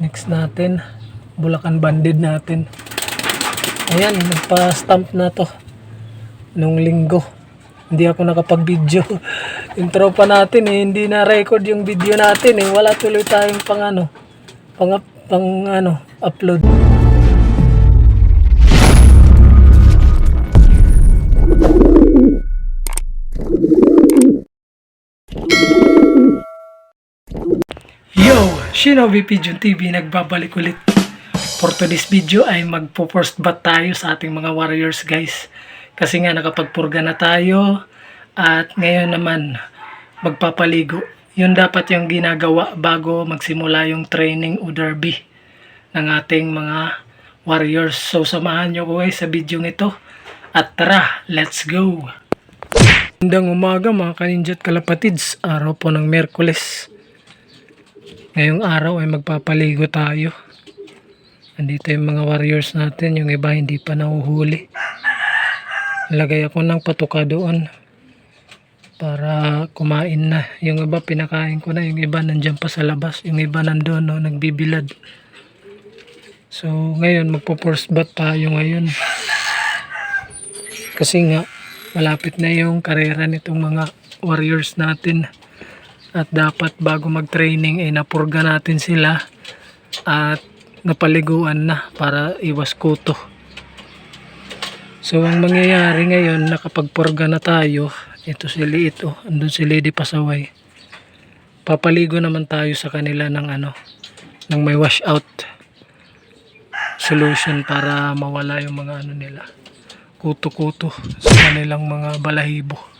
Next natin, Bulacan Banded natin. Ayan, nagpa-stamp na to nung linggo. Hindi ako nakapag-video. Yung tropa natin hindi na record yung video natin Wala tuloy tayong upload. Yo! Shinobi Pigeon TV nagbabalik ulit. For today's video ay magpo-first bat tayo sa ating mga warriors guys. Kasi nga nakapagpurga na tayo at ngayon naman magpapaligo. Yun dapat yung ginagawa bago magsimula yung training o derby ng ating mga warriors. So samahan nyo ko guys sa video ito at tara, let's go! Magandang umaga mga kaninja at kalapatids. Araw po ng Miyerkules. Ngayong araw ay magpapaligo tayo. Andito yung mga warriors natin. Yung iba hindi pa nahuhuli. Lagay ako ng patuka doon para kumain na. Yung iba pinakain ko na. Yung iba nandyan pa sa labas. Yung iba nandun nagbibilad. So ngayon magpo-first bat tayo ngayon. Kasi nga malapit na yung karera nitong mga warriors natin. At dapat bago mag-training ay napurga natin sila at napaliguan na para iwas kuto. So ang mangyayari ngayon, nakapagpurga na tayo. Ito si Liit andun si Lady Pasaway. Papaligo naman tayo sa kanila ng ng may wash out solution para mawala yung mga nila kuto-kuto sa kanilang mga balahibo.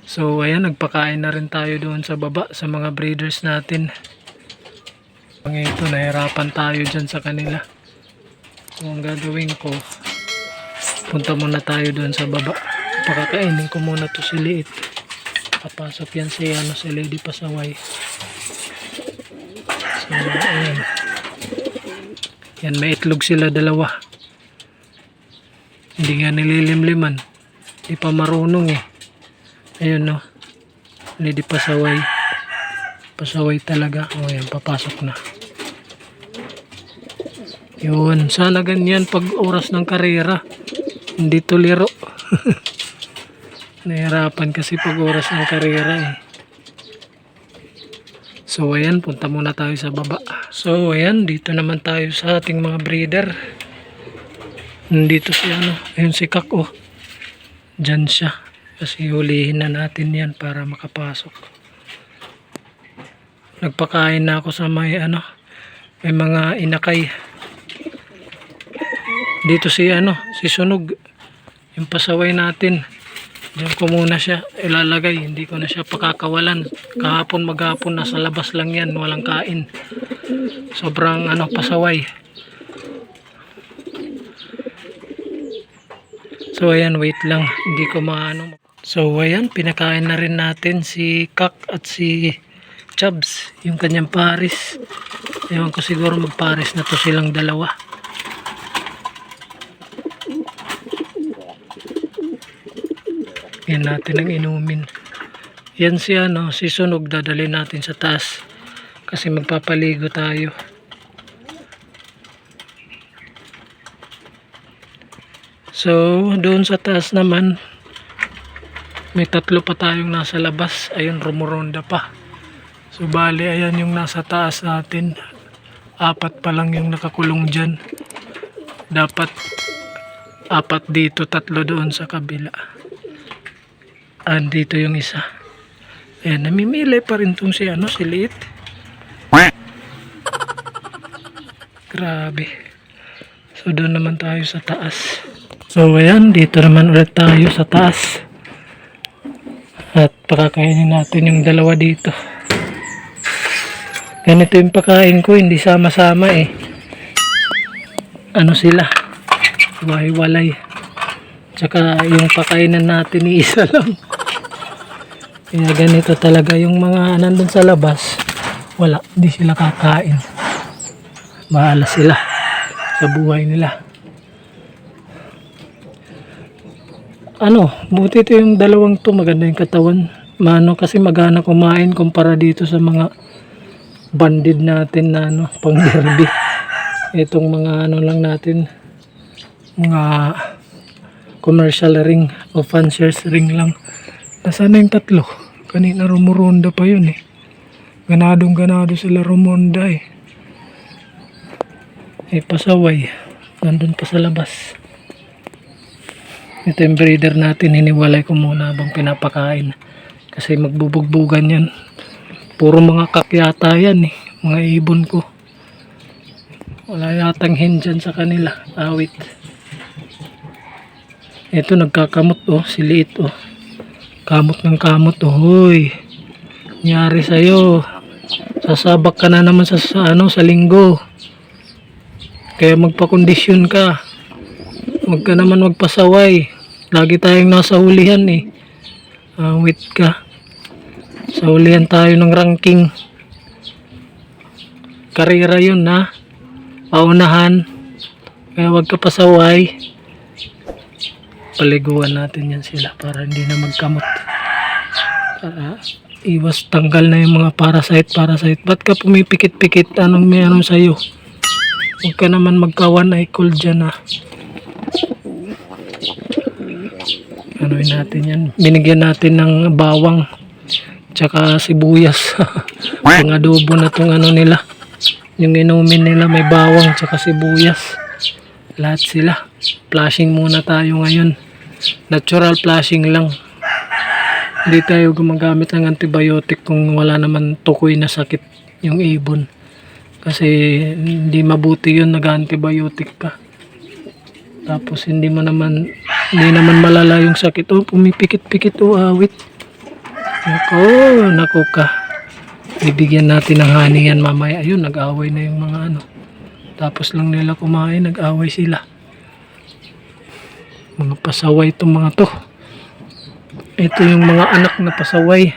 So ayan, nagpakain na rin tayo doon sa baba sa mga breeders natin. Ito, nahirapan tayo dyan sa kanila. So ang gagawin ko, punta muna tayo doon sa baba. Pakakainin ko muna to si Liit. Papasok yan si Lady Pasaway. So ayan. Yan, may itlog sila dalawa. Hindi nga nililimliman. Hindi pa marunong Ayun Lady Pasaway. Pasaway talaga. Ayan, papasok na. Yun, sana ganyan pag oras ng karera. Hindi to liro. Nahirapan kasi pag oras ng karera So ayan, punta muna tayo sa baba. So ayan, dito naman tayo sa ating mga breeder. Nandito si ayun si Kak Diyan siya. Kasi hulihin na natin yan para makapasok. Nagpakain na ako sa may mga inakay. Dito si Sunog. Yung pasaway natin. Diyan ko muna siya ilalagay. Hindi ko na siya pakakawalan. Kahapon maghapon nasa labas lang yan. Walang kain. Sobrang pasaway. So ayan, wait lang. Hindi ko So ayan, pinakain na rin natin si Kak at si Chubbs, yung kanyang pares. Ewan ko, siguro magpares na to silang dalawa. Yan natin ang inumin. Yan si Sunog, dadali natin sa taas kasi magpapaligo tayo. So doon sa taas naman may tatlo pa tayong nasa labas. Ayun, rumuronda pa. So bali ayan yung nasa taas natin. 4 pa lang yung nakakulong dyan. Dapat 4 dito, 3 doon sa kabila. Andito yung isa. Ayan, namimili pa rin tong si Liit. Grabe. So doon naman tayo sa taas. So ayan, dito naman ulit tayo sa taas. At pakakainin natin yung dalawa dito. Ganito yung pakain ko, hindi sama-sama sila, hiwa-hiwalay. Tsaka yung pakainan natin isa lang. Kaya ganito talaga yung mga nandun sa labas. Wala, hindi sila kakain. Bahala sila sa buhay nila. Buti ito yung dalawang to, maganda yung katawan. Kasi magana kumain kumpara dito sa mga banded natin na ano, pang derby. Itong mga ano lang natin, mga commercial ring o fanciers ring lang. Nasaan na yung tatlo? Kanina rumuronda pa yun eh. Ganadong-ganado sila rumonda eh. Pasaway. Nandun pa sa labas. Ito yung breeder natin. Hiniwalay ko muna habang pinapakain. Kasi magbubugbugan yan. Puro mga kakyata yan eh. Mga ibon ko. Wala yatang hen dyan sa kanila. Awit. Ito nagkakamot oh. Si Liit oh. Kamot ng kamot oh. Hoy. Nyari sa'yo. Sasabak ka na naman sa linggo. Kaya magpakondisyon ka. Huwag ka naman magpasaway. Lagi tayong nasa hulihan eh. Wait ka. Sa hulihan tayo ng ranking. Karera yun ha. Paunahan. Kaya huwag ka pasaway. Paliguan natin yan sila para hindi na magkamot. Para iwas tanggal na yung mga parasite. Ba't ka pumipikit-pikit? Anong meron sa'yo? Huwag ka naman magkawan ay cold dyan ha. Anuin natin yan. Binigyan natin ng bawang. Tsaka sibuyas. Ang adobo na tong ano nila. Yung inumin nila may bawang tsaka sibuyas. Lahat sila. Flushing muna tayo ngayon. Natural flushing lang. Hindi tayo gumagamit ng antibiotic kung wala naman tukoy na sakit yung ibon. Kasi hindi mabuti yun nag-antibiotic ka. Tapos hindi naman malala yung sakit. Oh, pumipikit-pikit oh, awit. Nako ka. Bibigyan natin ng honey yan mamaya. Ayun, nag-away na yung mga ano. Tapos lang nila kumain, nag-away sila. Mga pasaway itong mga to. Ito yung mga anak na pasaway.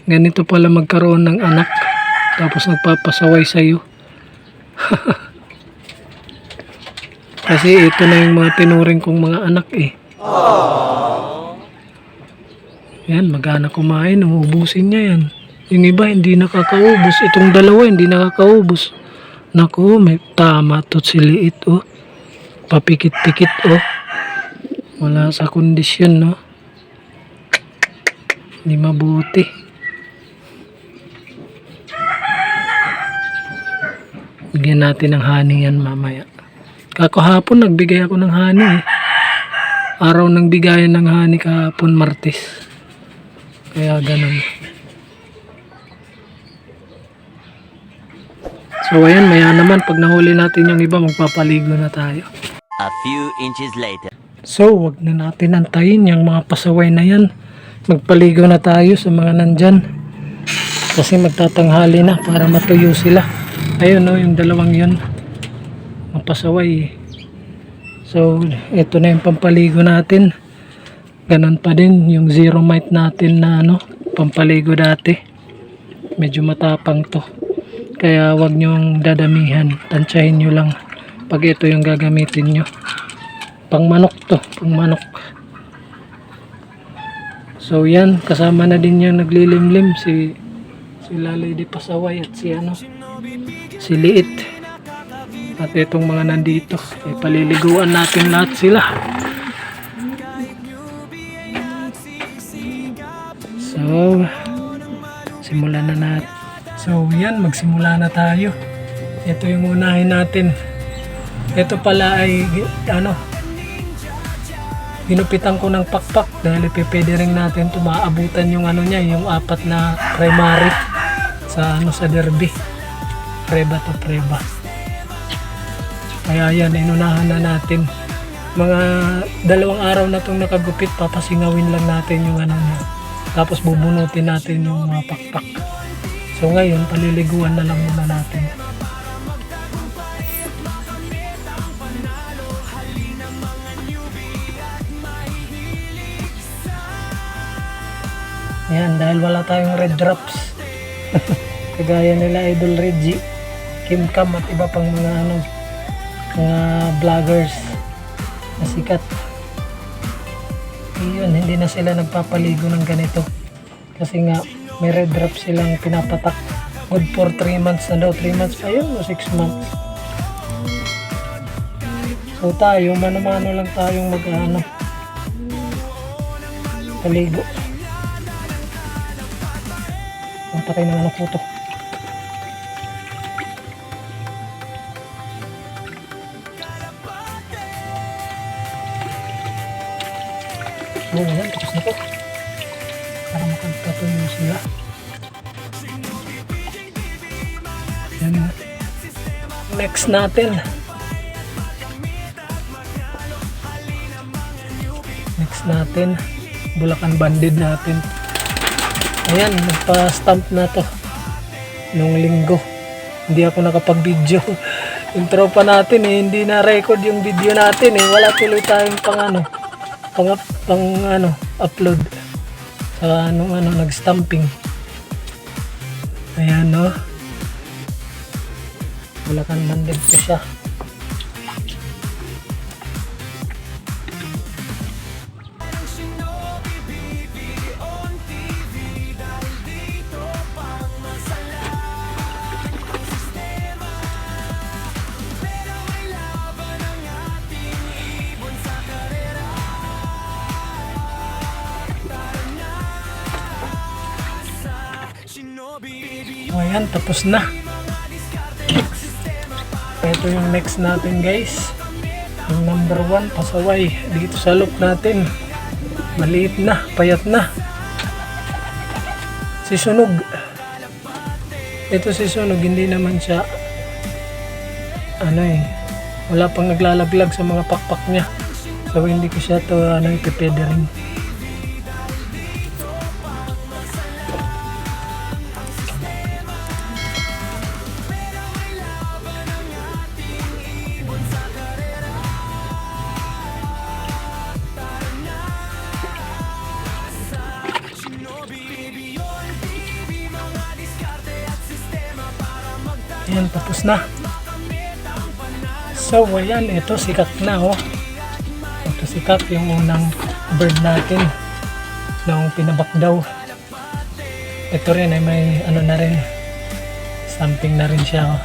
Ganito pala magkaroon ng anak. Tapos nagpapasaway sa'yo. Kasi ito na yung mga tinuring kong mga anak eh. Yan, mag-anak kumain, umuubusin niya yan. Yung iba hindi nakakaubos. Itong dalawa hindi nakakaubos. Naku, may tama to si Liit oh. Papikit-pikit oh. Wala sa kondisyon no. Hindi mabuti. Bigyan natin ng honey yan mamaya. Kahapon nagbigay ako ng honey eh. Araw ng bigayan ng honey kahapon Martes. Kaya ganun. So ayan, maya naman pag nahuli natin yung iba magpapaligo na tayo. A few inches later. So wag na natin antayin yung mga pasaway na yan. Magpaligo na tayo sa mga nandyan. Kasi magtatanghali na para matuyo sila. Ayun no, yung dalawang yun. Mapasaway. So ito na yung pampaligo natin. Ganon pa din yung zero mite natin na ano, pampaligo dati. Medyo matapang to. Kaya wag nyong dadamihan. Tansyahin nyo lang pag ito yung gagamitin nyo. Pang manok to. Pang manok. So yan. Kasama na din yung naglilimlim. Si Lalay di Pasaway at si Liit. At itong mga nandito. Paliliguan natin lahat sila. So simulan na natin. So yan, magsimula na tayo. Ito yung unahin natin. Ito pala ay ginupitan ko ng pakpak dahil pwede rin natin ito maabutan yung niya, yung 4 na primary sa derby. Preba to preba. Kaya yan, inunahan na natin. Mga 2 araw na itong nakagupit, papasingawin lang natin yung niya. Tapos bubunutin natin yung mga pakpak. So ngayon, paliliguan na lang muna natin. Yan, dahil wala tayong red drops. Kagaya nila Idol Reggie, Kim Cam at iba pang mga mga vloggers na sikat. Yun, hindi na sila nagpapaligo ng ganito. Kasi nga, May red drop silang pinapatak. Good for 3 months na daw. 3 months pa yun o 6 months. So tayo, mano-mano lang tayong paligo. Punta kayo ng puto. Oo, yan, tapos na po. Para makagpatuloy sila. Yan. Next natin. Bulacan Banded natin. Ayan, nagpa-stamp na to. Nung linggo. Hindi ako nakapag-video. Yung tropa natin hindi na record yung video natin Wala tuloy tayong upload sa nag-stamping. Ayan Bulacan Banded ko siya. Ayan, tapos na. Ito yung next natin guys. Yung number 1, pasaway. Dito sa look natin. Maliit na, payat na. Si Sunog. Ito si Sunog, hindi naman siya wala pang naglalaglag sa mga pakpak niya. So hindi ko siya to ipipedering. Ayan, tapos na. So, ayan, ito sikat na Ito sikat yung unang bird natin nung pinabak daw. Ito rin ay may na rin, stamping na rin siya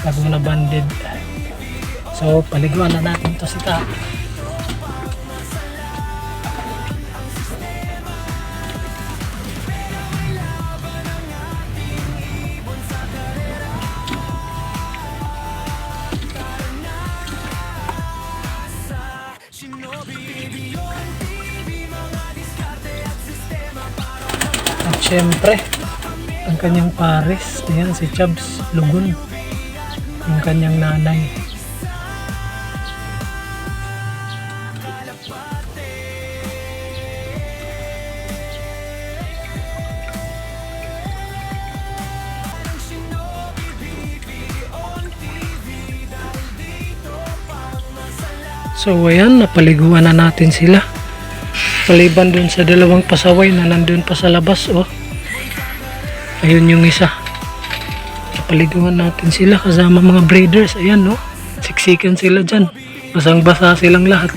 Laguna Banded. So, paliguan na natin to sikat. At syempre, ang kanyang pares, ayan si Chubbs Lugun, yung kanyang nanay. So ayan, napaliguan na natin sila. Maliban dun sa dalawang pasaway na nandun pa sa labas ayun yung isa. Napaliguan natin sila kasama mga breeders. Ayan siksikan sila dyan, basang basa silang lahat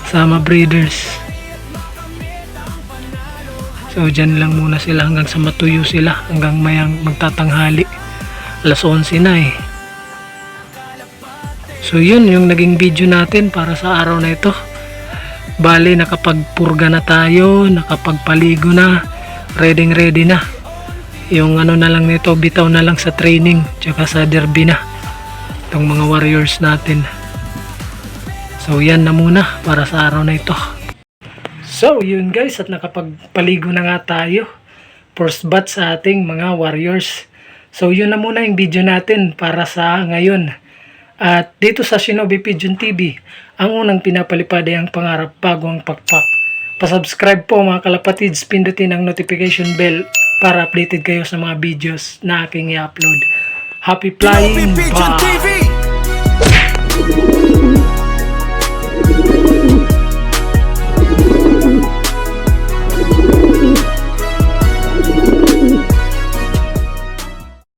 sama breeders. So dyan lang muna sila hanggang sa matuyo sila, hanggang mayang magtatanghali. Alas 11 na So yun yung naging video natin para sa araw na ito. Bali, nakapagpurga na tayo, nakapagpaligo na, ready na. Yung na lang nito, bitaw na lang sa training, tsaka sa derby na. Itong mga warriors natin. So yan na muna para sa araw na ito. So yun guys, at nakapagpaligo na nga tayo. First batch sa ating mga warriors. So yun na muna yung video natin para sa ngayon. At dito sa Shinobi Pigeon TV, ang unang pinapalipad ay ang pangarap bago ang pakpak. Pasubscribe po mga kalapatids, pindutin ang notification bell para updated kayo sa mga videos na aking i-upload. Happy flying! Bye!